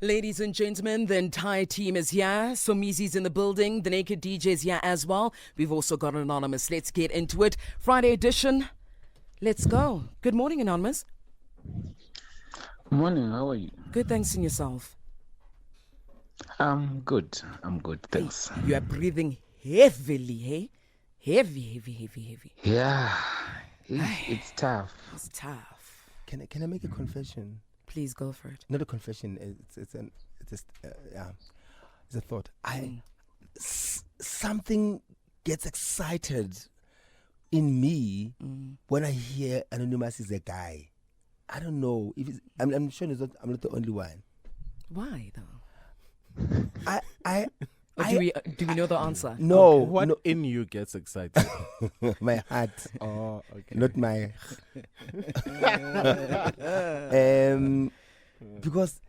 Ladies and gentlemen, the entire team is here. Somizi's in the building. The Naked DJ is here as well. We've also got Anonymous. Let's get into it. Friday edition. Let's go. Good morning, Anonymous. Morning, how are you? Good, thanks, and yourself. I'm good, thanks. Hey, you are breathing heavily, hey? Heavy. Yeah, it's tough. It's tough. Can I make a confession? Please go for it. Not a confession. It's a thought. Something gets excited in me when I hear Anonymous is a guy. I don't know if it's, I'm sure I'm not the only one. Why though? Do we know the answer? No. What in you gets excited? My heart. Oh, okay. Not my. Because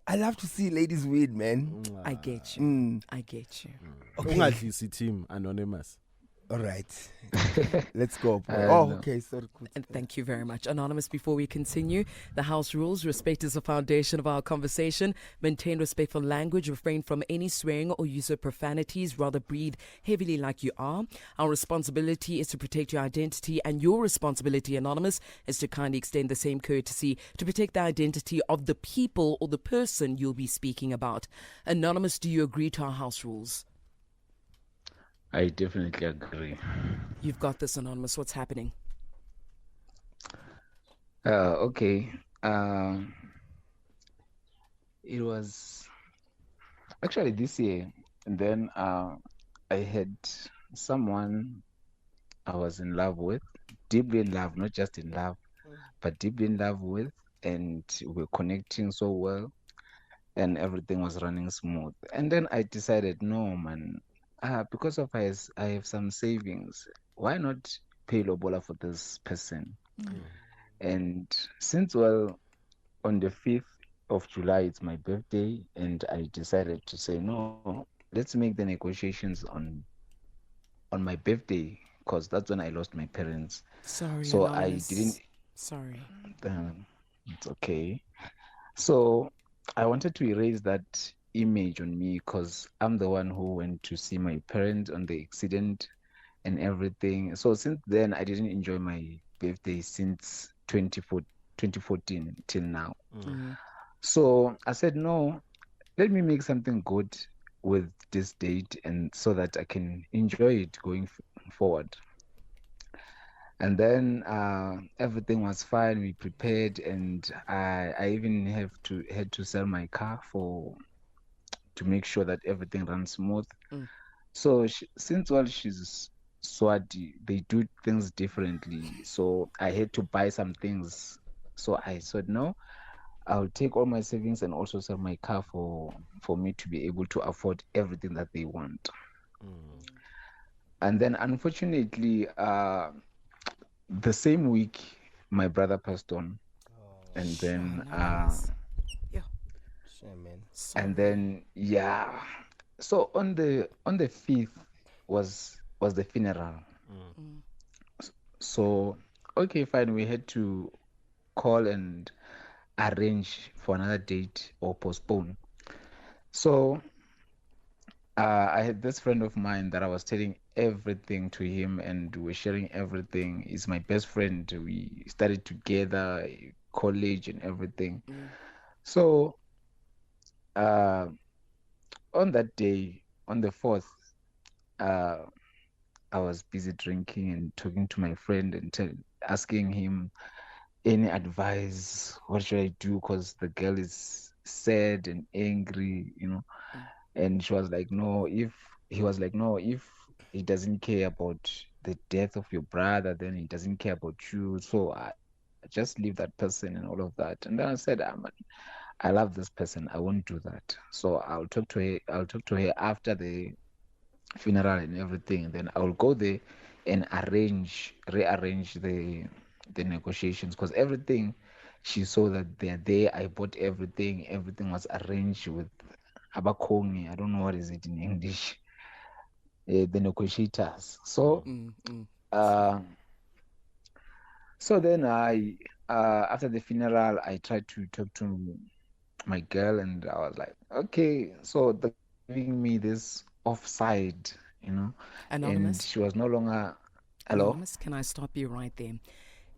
I love to see ladies win, man. I get you. I get you. Okay. Team Anonymous. All right. Let's go. Okay. Sorry. And thank you very much. Anonymous, before we continue, the house rules: respect is the foundation of our conversation. Maintain respectful language. Refrain from any swearing or use of profanities. Rather breathe heavily like you are. Our responsibility is to protect your identity, and your responsibility, Anonymous, is to kindly extend the same courtesy to protect the identity of the people or the person you'll be speaking about. Anonymous, do you agree to our house rules? I definitely agree. You've got this, Anonymous. What's happening? Okay. It was actually this year, and then I had someone I was in love with, deeply in love, not just in love, but deeply in love with, and we're connecting so well, and everything was running smooth. And then I decided, no, man. Because I have some savings, why not pay lobola for this person? And since, on the 5th of July, it's my birthday, and I decided to say, no, let's make the negotiations on my birthday, because that's when I lost my parents. Sorry, so Anonymous. I didn't. Sorry. It's okay. So I wanted to erase that image on me, because I'm the one who went to see my parents on the accident and everything. So since then, I didn't enjoy my birthday since 2014 till now. So I said, no, let me make something good with this date, and so that I can enjoy it going forward. And then everything was fine. We prepared, and I even had to sell my car to make sure that everything runs smooth. So since she's Swati, they do things differently. So I had to buy some things. So I said, no, I'll take all my savings and also sell my car for me to be able to afford everything that they want. And then unfortunately, the same week, my brother passed on. And then and then so on the 5th was the funeral. So okay, fine, we had to call and arrange for another date or postpone. So I had this friend of mine that I was telling everything to him, and we're sharing everything. He's my best friend. We studied together, college and everything. So on that day, on the 4th, I was busy drinking and talking to my friend and asking him any advice. What should I do? Because the girl is sad and angry, And she was like, no, if he doesn't care about the death of your brother, then he doesn't care about you. So I just leave that person and all of that. And then I said, I love this person. I won't do that. So I'll talk to her after the funeral and everything. And then I'll go there and rearrange the negotiations, because everything, she saw that they're there. I bought everything. Everything was arranged with abakongi. I don't know what is it in English. The negotiators. So, so then I after the funeral, I tried to talk to my girl, and I was like, okay, so they're giving me this offside, you know, and Anonymous, she was no longer. Hello? Anonymous, can I stop you right there?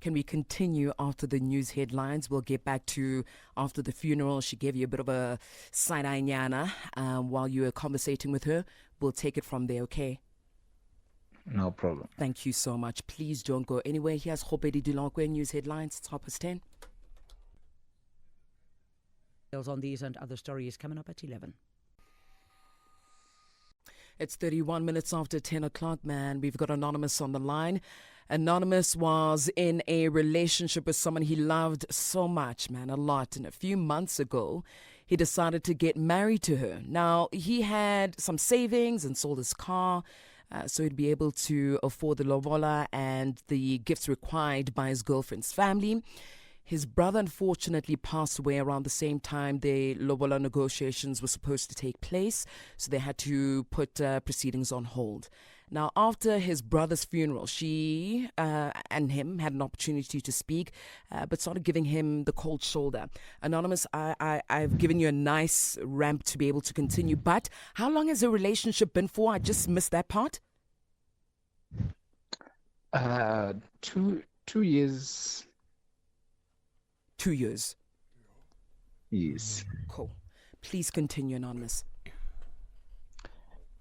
Can we continue after the news headlines? We'll get back to after the funeral. She gave you a bit of a side-eye nyana while you were conversating with her. We'll take it from there, okay? No problem. Thank you so much. Please don't go anywhere. Here's Khopedi Dulankwe, news headlines. It's 10:30. On these and other stories coming up at 11. It's 31 minutes after 10 o'clock, man. We've got Anonymous on the line. Anonymous was in a relationship with someone he loved so much, man, a lot. And a few months ago, he decided to get married to her. Now, he had some savings and sold his car, so he'd be able to afford the lobola and the gifts required by his girlfriend's family. His brother unfortunately passed away around the same time the lobola negotiations were supposed to take place, so they had to put proceedings on hold. Now, after his brother's funeral, she and him had an opportunity to speak, but started giving him the cold shoulder. Anonymous, I've given you a nice ramp to be able to continue, but how long has the relationship been for? I just missed that part. Two years. 2 years. Yes. Cool. Please continue, Anonymous.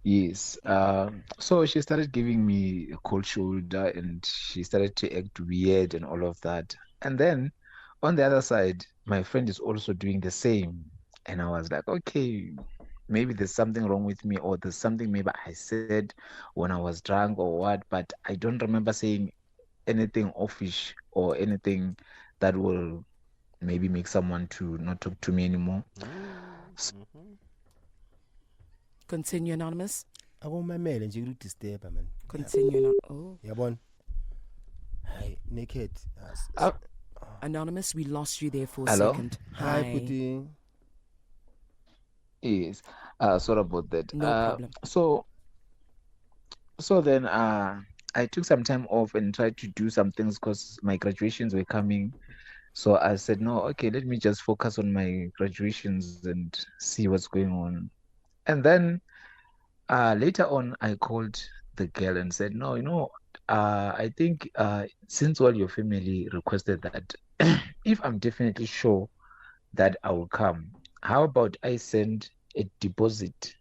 Yes. So she started giving me a cold shoulder and she started to act weird and all of that. And then on the other side, my friend is also doing the same. And I was like, okay, maybe there's something wrong with me, or there's something maybe I said when I was drunk or what, but I don't remember saying anything offish or anything that will maybe make someone to not talk to me anymore. Continue, Anonymous. akumamele nje ukudisturba man. Continue. Oh. Yabona. Hayi naked. Anonymous, we lost you there for a Hello? second. Hi Puti. Yes. Sorry about that. No problem. So then I took some time off and tried to do some things because my graduations were coming. So I said, no, okay, let me just focus on my graduations and see what's going on. And then later on, I called the girl and said, no, I think since all your family requested that, if I'm definitely sure that I will come, how about I send a deposit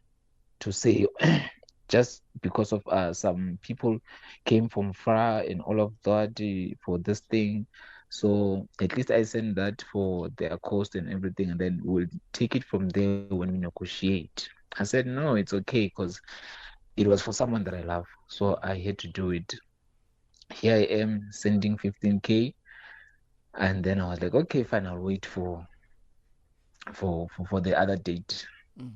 to say, just because of some people came from far and all of that for this thing. So at least I send that for their cost and everything, and then we'll take it from there when we negotiate. I said, no, it's okay because it was for someone that I love. So I had to do it. Here I am sending 15K. And then I was like, okay, fine, I'll wait for the other date. Mm.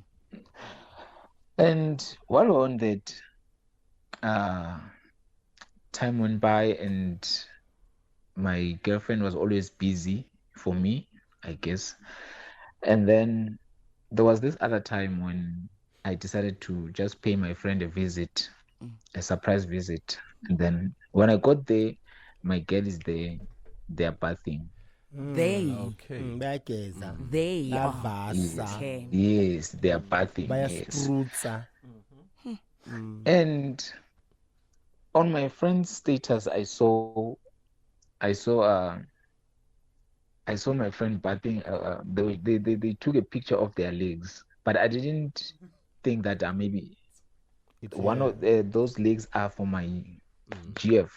And while we're on that, time went by and my girlfriend was always busy for me, I guess. And then there was this other time when I decided to just pay my friend a visit, a surprise visit. And then when I got there, my girl is there, they're bathing. They Okay. Bayageza. They are. Bavasa. Okay. Yes, they're bathing. Yes. Bayasprutsa. And on my friend's status, I saw my friend bathing. They took a picture of their legs, but I didn't think that maybe one of those legs are for my GF.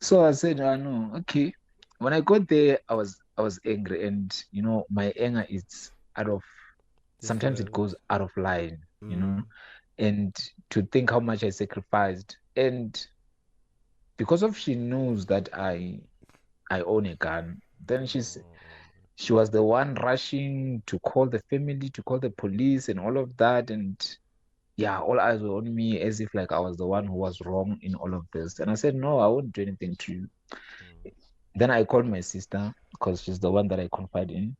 So I said, no, okay. When I got there, I was angry, and my anger is sometimes it goes out of line, and to think how much I sacrificed, and because of she knows that I own a gun, then she was the one rushing to call the family, to call the police and all of that, and yeah, all eyes were on me as if like I was the one who was wrong in all of this. And I said, no, I won't do anything to you. Then I called my sister because she's the one that I confide in.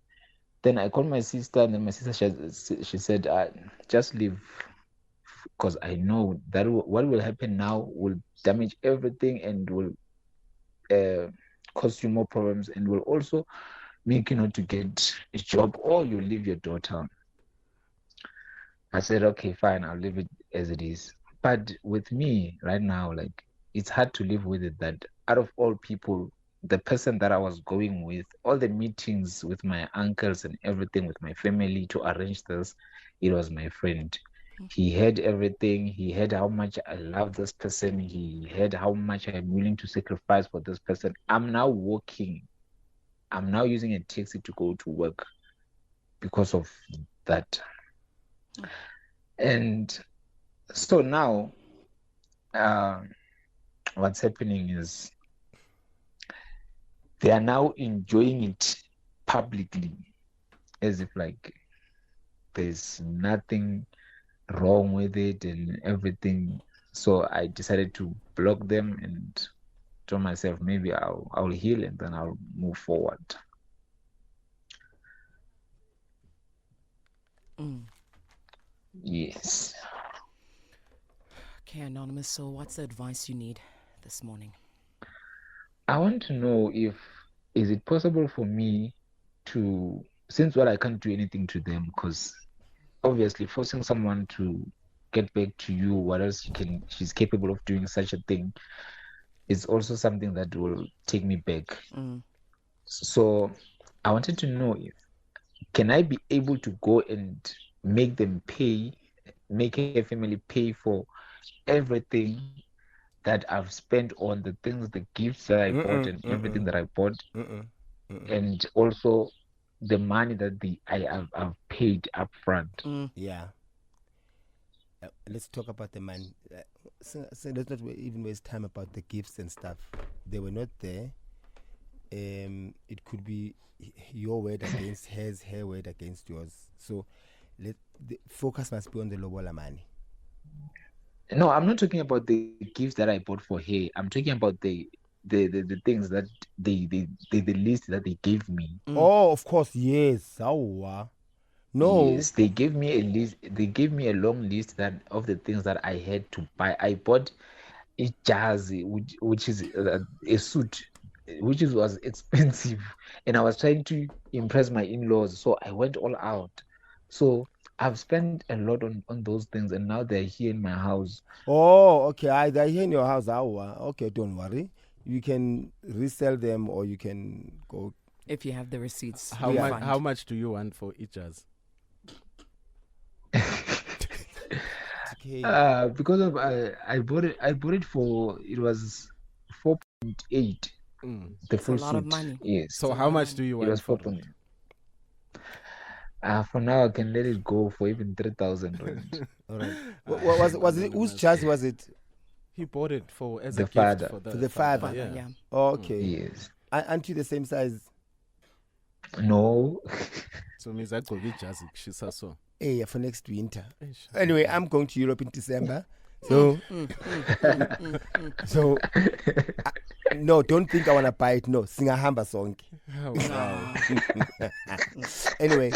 Then I called my sister, and then my sister, she said, just leave because I know that what will happen now will damage everything and will cause you more problems and will also make you not to get a job, or you leave your daughter. I said, okay, fine, I'll leave it as it is. But with me right now, like, it's hard to live with it that out of all people, the person that I was going with, all the meetings with my uncles and everything with my family to arrange this, it was my friend. He had everything. He had how much I love this person. He had how much I'm willing to sacrifice for this person. I'm now working. I'm now using a taxi to go to work because of that. And so now, what's happening is they are now enjoying it publicly, as if like there's nothing wrong with it and everything. So I decided to block them and told myself maybe I'll heal and then I'll move forward. Yes. Okay, Anonymous. So, what's the advice you need this morning? I want to know is it possible for me to, since I can't do anything to them, because obviously forcing someone to get back to you, what else she's capable of doing such a thing, is also something that will take me back. So I wanted to know can I be able to go and make them pay, make a family pay for everything that I've spent on the things, the gifts that I bought and everything that I bought, and also the money that I've paid up front. Yeah. Let's talk about the money. So let's not even waste time about the gifts and stuff. They were not there. It could be your word against hers, her word against yours. So the focus must be on the lobola money. No, I'm not talking about the gifts that I bought for her. I'm talking about the things that the list that they gave me. Oh, of course, yes. No. Yes, they gave me a list. They gave me a long list of the things that I had to buy. I bought a jersey, which is a suit, which was expensive, and I was trying to impress my in-laws, so I went all out. So I've spent a lot on those things, and now they're here in my house. Oh, okay. They're here in your house. Okay, don't worry. You can resell them, or you can go. If you have the receipts. How much do you want for each jazz? Okay. Because of I bought it for, it was 4.8. The full a lot of suit. money. Yes. So how much do you It want was for 4.8. For now, I can let it go for even 3,000 rand. All right. Was it whose jazz was it? He bought it as The a father. gift for For the father. Yeah. Oh, okay. Yes. Aren't you the same size? No. So means I go get jazz. She's so. Hey, for next winter. Anyway, I'm going to Europe in December. So, no, don't think I want to buy it. No, sing a hamba song. Oh, wow. Anyway,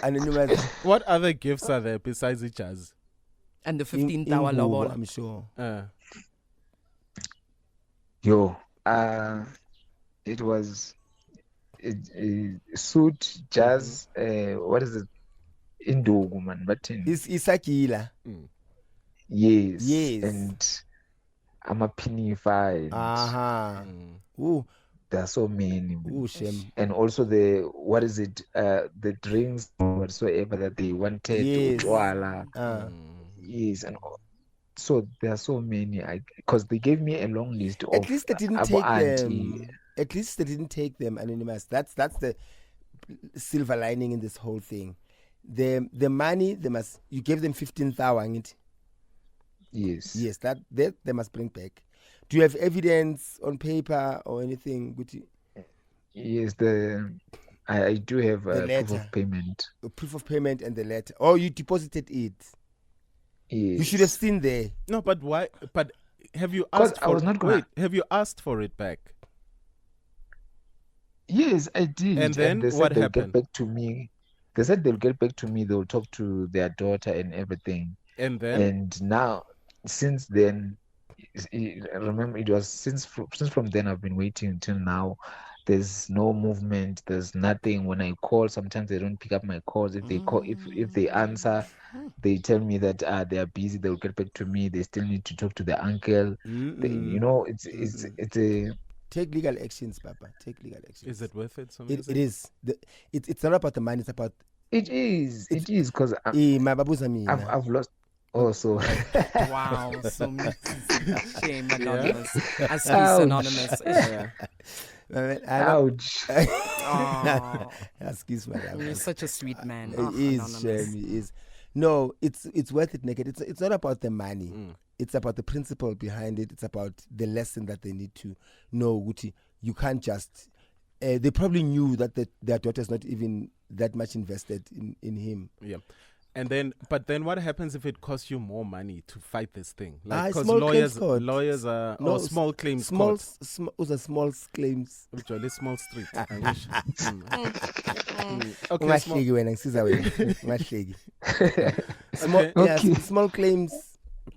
Anonymous. What other gifts are there besides the jazz? And the 15th-hour Ingubo, lobola. I'm sure. It was a suit, jazz, what is it? Indugu, man. But It's Isakila. yes. Yes. And I'm a penny-fied. Ooh, There are so many. ooh, shame. And also the drinks whatsoever that they wanted. Yes. Utwala. Yes, and so there are so many. Because they gave me a long list of. At least they didn't Abo take auntie. them. At least they didn't take them, Anonymous. That's the silver lining in this whole thing. The money you gave them 15,000. Yes. Yes, that they must bring back. Do you have evidence on paper or anything? Guti? Yes, I do have The a proof letter. of payment. A proof of payment and the letter. Oh, you deposited it. Yes. You should have seen there. No, but why? But have you 'Cause asked I for was not gonna- Wait, have you asked for it back? Yes, I did. And then they said what they'll happened? get back to me. They said they'll get back to me. They'll talk to their daughter and everything. And then And now, since then, remember, it was since from then I've been waiting until now. there's no movement, there's nothing. When I call, sometimes they don't pick up my calls. If they call, if they answer, they tell me that they are busy, they'll get back to me. They still need to talk to the uncle. It's a Take legal actions, Papa. Take legal actions. Is it worth it? It is. It's not about the money. It's about. it is because My babu's I've lost also. Wow, so shame, Anonymous. Excuse, Ouch. Anonymous. Yeah. Ouch. Oh, Excuse my you're language. such a sweet man. It is, Anonymous. Shem, it is. No, it's worth it, naked. It's not about the money. It's about the principle behind it. It's about the lesson that they need to know. Guti, you can't just. They probably knew that their daughter's not even that much invested in him. Yeah. And then, but then what happens if it costs you more money to fight this thing? Like, because Small claims court. lawyers are, No, small claims Small, court. small claims. Usually small street. I wish. Okay, small, Ungahleki wena, ngisiza wena. Ungahleki. Small, yeah, Okay. small claims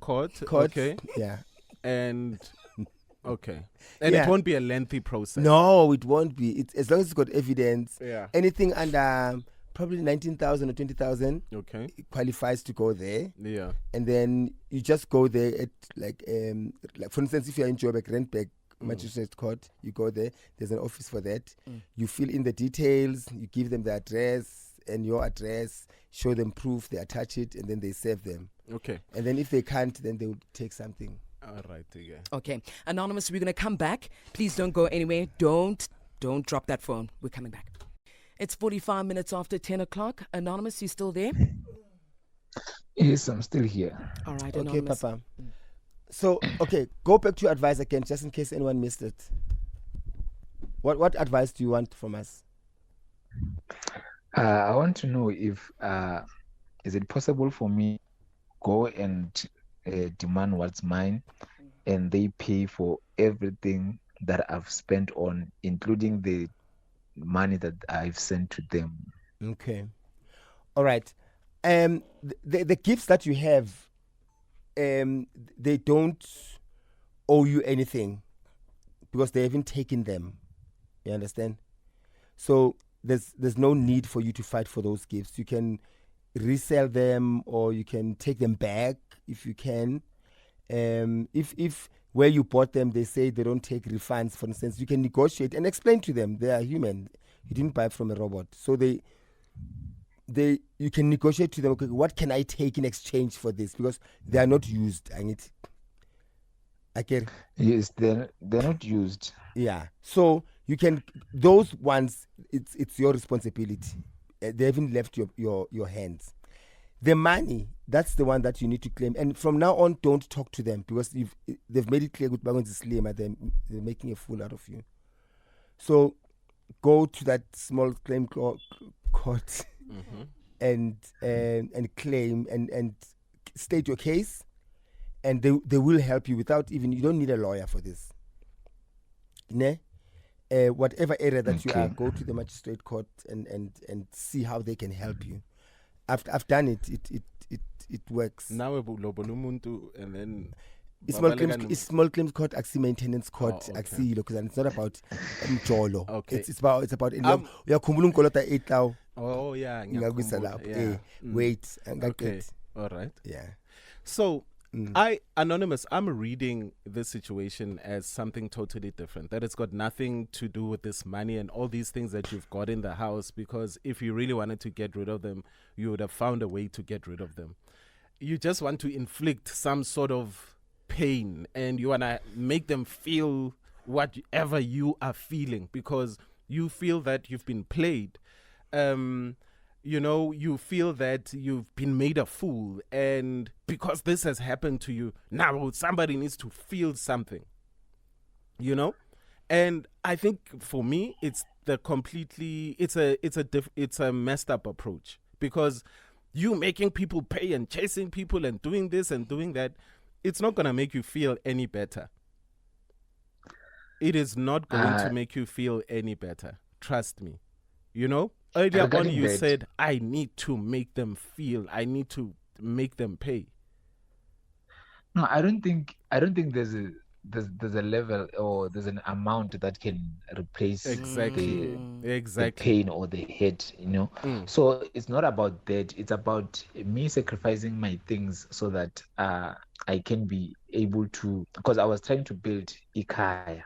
court. court. Okay. Yeah. And, okay. And Yeah. it won't be a lengthy process. No, it won't be. It's as long as it's got evidence. Yeah. Anything under probably 19,000 or 20,000 Okay. qualifies to go there. Yeah. And then you just go there at like for instance, if you're in Joburg, Randburg Magistrate Court, you go there. There's an office for that. You fill in the details. You give them the address and your address. Show them proof. They attach it, and then they serve them. Okay. And then if they can't, then they will take something. All right. Yeah. Okay, Anonymous, we're gonna come back. Please don't go anywhere. Don't drop that phone. We're coming back. It's 45 minutes after 10 o'clock. Anonymous, you still there? Yes, I'm still here. All right, Okay, Anonymous. Papa. So, okay, go back to your advice again, just in case anyone missed it. What advice do you want from us? I want to know if is it possible for me go and demand what's mine, and they pay for everything that I've spent on, including the money that I've sent to them. Okay. All right. The gifts that you have, they don't owe you anything because they haven't taken them. You understand? So there's no need for you to fight for those gifts. You can resell them or you can take them back if you can. If where you bought them, they say they don't take refunds, for instance, you can negotiate and explain to them they are human. You didn't buy from a robot. So you can negotiate to them, okay, what can I take in exchange for this? Because they are not used. I get Yes, they're not used. yeah. So you can, those ones, it's your responsibility. They haven't left your hands. The money, that's the one that you need to claim. And from now on, don't talk to them because they've made it clear with Bagon Slim, they're making a fool out of you. So go to that small claim court and claim and state your case, and they will help you without even, you don't need a lawyer for this. Ne? Whatever area that you are, go to the magistrate court and see how they can help you. I've done it. It works. Now umuntu and then It's small claims court, axi maintenance court, okay. axi because it's not about mjolo. Okay. It's about uyakhumbula unkolota 8,000 oh yeah, ngakubisa ngiyakhumbula, lapho. yeah. Wait, Okay. angakhet. All right. Yeah. So Anonymous, I'm reading this situation as something totally different. That it's got nothing to do with this money and all these things that you've got in the house, because if you really wanted to get rid of them, you would have found a way to get rid of them. You just want to inflict some sort of pain and you want to make them feel whatever you are feeling because you feel that you've been played. You feel that you've been made a fool, and because this has happened to you, now somebody needs to feel something, and I think for me, it's a messed up approach, because you making people pay and chasing people and doing this and doing that, it's not going to make you feel any better. It is not going to make you feel any better. Trust me. Earlier on, you said, I need to make them feel, I need to make them pay. No, I don't think there's there's a level or there's an amount that can replace Exactly. the Exactly. pain or the hurt, So it's not about that. It's about me sacrificing my things so that I can be able to, because I was trying to build Ikaya.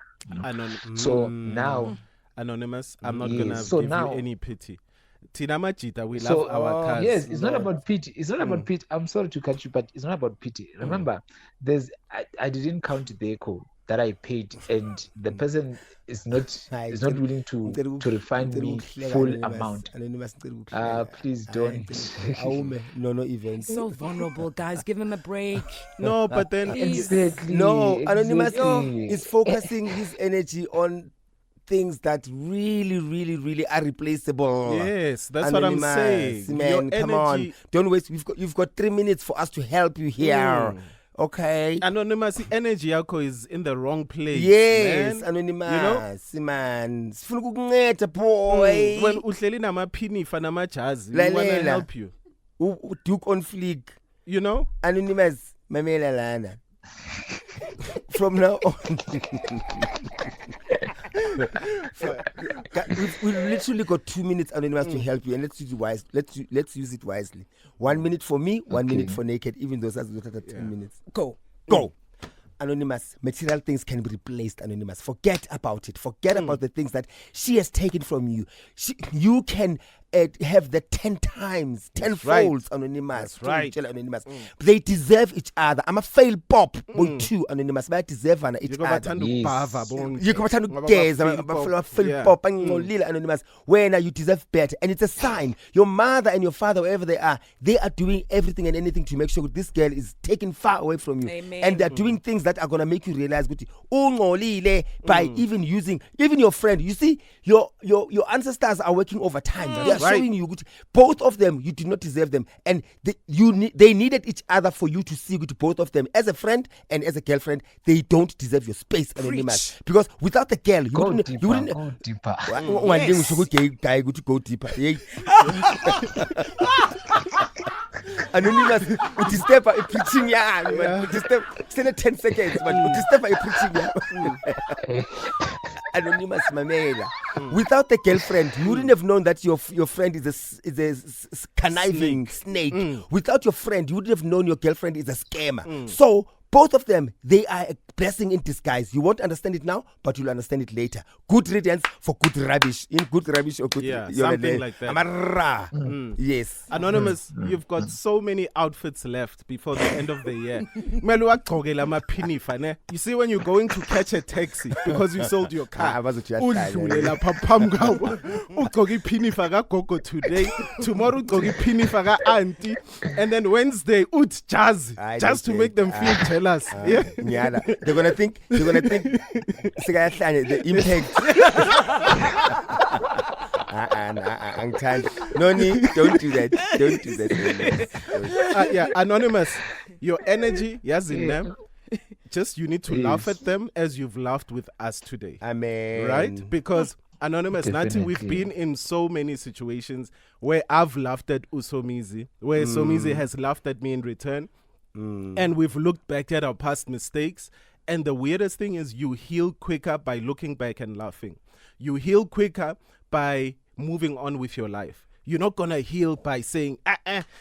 So now, Anonymous, I'm not Yes, gonna so give now- you any pity. Tina Machita, we so love our cars. yes, it's not No. about pity. It's not about pity. I'm sorry to cut you, but it's not about pity. Remember, I didn't count the echo that I paid, and the person is not willing to refund me full amount. Please don't. No events. So vulnerable, guys. Give him a break. No, but then Exactly. No, Anonymous exactly. is focusing his energy on things that really, really, really are replaceable. yes, that's what I'm Anonymous, saying. man, Your come on. energy- Don't waste. You've got 3 minutes for us to help you here. Okay. Anonymous, the energy yako is in the wrong place. Yes, man. Anonymous, man. Sifuna ukukunceda boy. When uhleli namaphinifa namajazi, we wanna Lalela. help you. Duke on fleek. You know? Anonymous, mamela lana. From now on. We've literally got 2 minutes, Anonymous, to help you, and let's use it wise. Let's use it wisely. 1 minute for me, 1 minute for Naked, even though that's look at 10 minutes. Go. Anonymous, material things can be replaced, Anonymous. Forget about it. Forget about the things that she has taken from you. You can have the 10 times, 10 right. folds, Anonymous. That's right. Anonymous. They deserve each other. I'm a fail pop. Boy, too, Anonymous. They deserve each You go other. bathanda Yes. ukubhava bonke. You come to Ngoba gaze, bafeel feel Yeah. pop, Anonymous. When you deserve better, and it's a sign. Your mother and your father, wherever they are doing everything and anything to make sure that this girl is taken far away from you. Amen. And they're doing things that are gonna make you realize by even using your friend. You see, your ancestors are working overtime. They are Right. showing you both of them. You do not deserve them, and they needed each other for you to see both of them as a friend and as a girlfriend. They don't deserve your space, Anonymous, because without the girl, you Go wouldn't. deeper. You wouldn't. Go deeper. Ungadingi usho ukuthi guy ukuthi go deeper. Yey. Anonymous, uthi step preaching yami man. Uthi step send 10 seconds but uthi step preaching yami. Anonymous mamela. Without the girlfriend, you wouldn't have known that your friend is a conniving snake. Without your friend, you wouldn't have known your girlfriend is a scammer. So both of them, they are a blessing in disguise. You won't understand it now, but you'll understand it later. Good riddance for good rubbish. In good rubbish or good something like that. Amara. Yes. Anonymous, you've got so many outfits left before the end of the year. Kumele uwagqokele amaphinifa, ne? You see, when you're going to catch a taxi because you sold your car, udlule lapha phambi kwabo, ugqoke iphinifa kagogo today, tomorrow ugqoke iphinifa ka-auntie, and then Wednesday uthi jazz, just to make them feel jealous. Yeah. They're gonna think the impact. No need, don't do that. Yeah, Anonymous, your energy, yes, in them. Just you need to laugh at them as you've laughed with us today. Amen. Right? Because Anonymous, Nati, we've Definitely. been in so many situations where I've laughed at Usomizi, where Somizi has laughed at me in return. And we've looked back at our past mistakes. And the weirdest thing is you heal quicker by looking back and laughing. You heal quicker by moving on with your life. You're not going to heal by saying,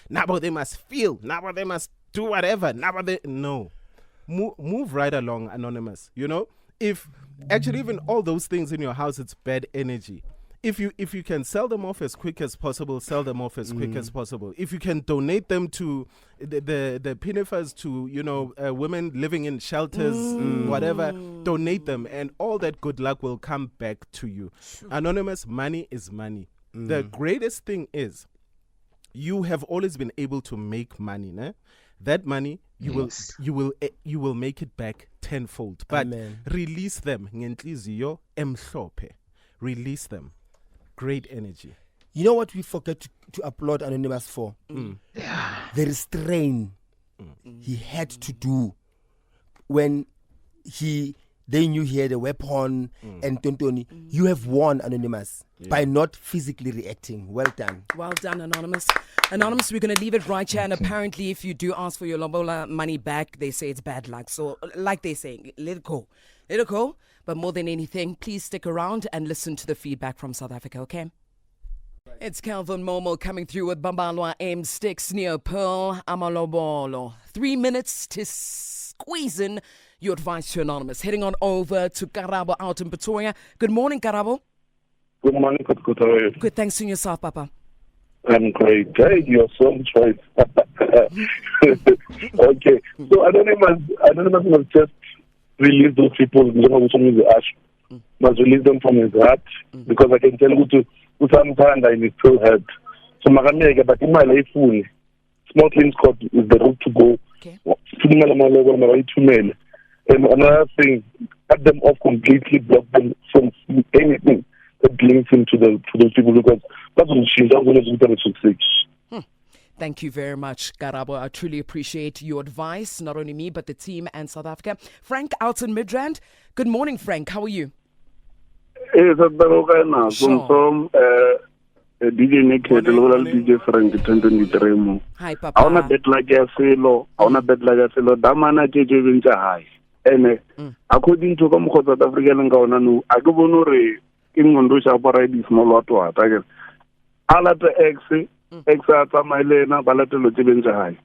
now they must feel, now they must do whatever. No. Move right along, Anonymous. You know, if actually even all those things in your house, it's bad energy. If you can sell them off as quick as possible, sell them off as quick as possible. If you can donate them to the pinifers, to women living in shelters, whatever, donate them, and all that good luck will come back to you. Anonymous, money is money. The greatest thing is you have always been able to make money, ne? That money you will make it back tenfold. But Amen. release them. Ngenhliziyo emhlophe. Release them. Great energy. You know what we forget to applaud Anonymous for? The restraint he had to do when he They knew he had a weapon and Tontoni. You have won, Anonymous, by not physically reacting. Well done. Well done, Anonymous. Anonymous, we're going to leave it right here. And apparently, if you do ask for your Lobola money back, they say it's bad luck. So, like they say, let it go. Let it go. But more than anything, please stick around and listen to the feedback from South Africa, okay? It's Calvin Momo coming through with Bambalwa M Sticks near Pearl Amalobolo. 3 minutes to squeeze in your advice to Anonymous. Heading on over to Karabo out in Pretoria. Good morning, Karabo. Good morning, good. How are you? Good, thanks to yourself, Papa. I'm great. Hey, your song choice. Okay. So Anonymous must just release those people must release them from his heart because I can tell you to sometimes I still hurt. So Magamega, but in my life, small claims court is the route to go. Okay. And another thing, cut them off completely, block them from anything that links him to those people because that's what she's not going to do that to Thank you very much, Karabo. I truly appreciate your advice, not only me, but the team and South Africa. Frank out in Midrand. Good morning, Frank. How are you? DJ Naked, DJ Frank, 2023. Hi, Papa. I want to bet like a fellow. Damana JJ Vinja High. And according to South African and Gaunanu, I go no in Mondusha Parade small lot to attack. Alata Exa Mailena, Balatelo Vinja High.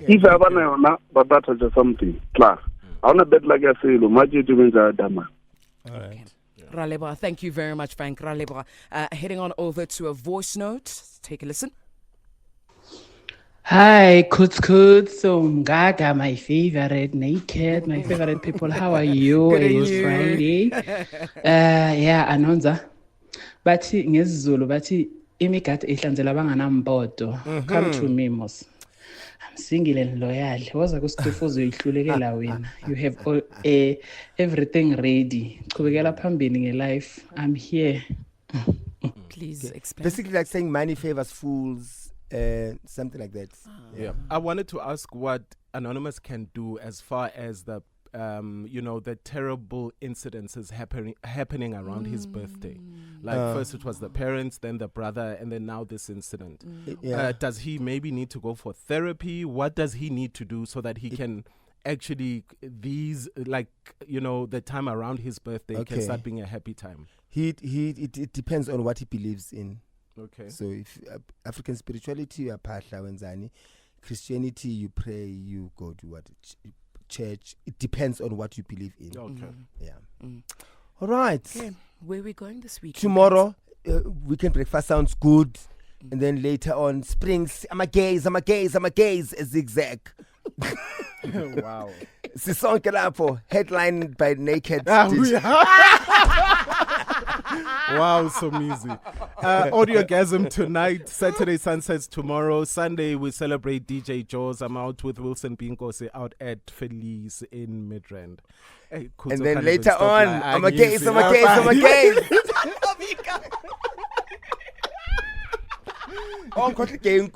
If I want but that's just something. Clar. I want to bet like a fellow, Maji Vinja Dama. All right. Raleba, thank you very much, Frank. Raleba. Heading on over to a voice note. Take a listen. Hi, Kuts. So, Ngaga, my favorite, Naked, my favorite people. How are you? Good, It's you? Friday. Yeah, Anonza. Bathi ngesiZulu bathi imigadi ihlanzela banganambodo. Come to me, Mos. I'm single and loyal. Waza kusifuzo ihlulekela wena. You have all, everything ready. Qhubekela phambili nge-life. I'm here. Please explain. Basically, like saying money favors fools, something like that. Yeah. I wanted to ask what Anonymous can do as far as the the terrible incidences happening around his birthday. Like first it was the parents, then the brother, and then now this incident. Does he maybe need to go for therapy? What does he need to do so that he can actually the time around his birthday can start being a happy time? It depends on what he believes in. Okay. So if African spirituality, you are Pahla Wenzani. Christianity, you pray, you go to what church. It depends on what you believe in. Okay. Yeah. All right. Okay. Where are we going this week? Tomorrow, weekend breakfast sounds good. And then later on, springs, I'm a gaze, a zigzag. Wow. Sisonke lapho, headlined by Naked. Wow, so easy. Audiogasm tonight, Saturday Sunsets tomorrow. Sunday we celebrate DJ Jaws. I'm out with Wilson Pinkose out at Felice in Midrand. Hey, and then later on, I'm a gaze. Oh, I'm going to get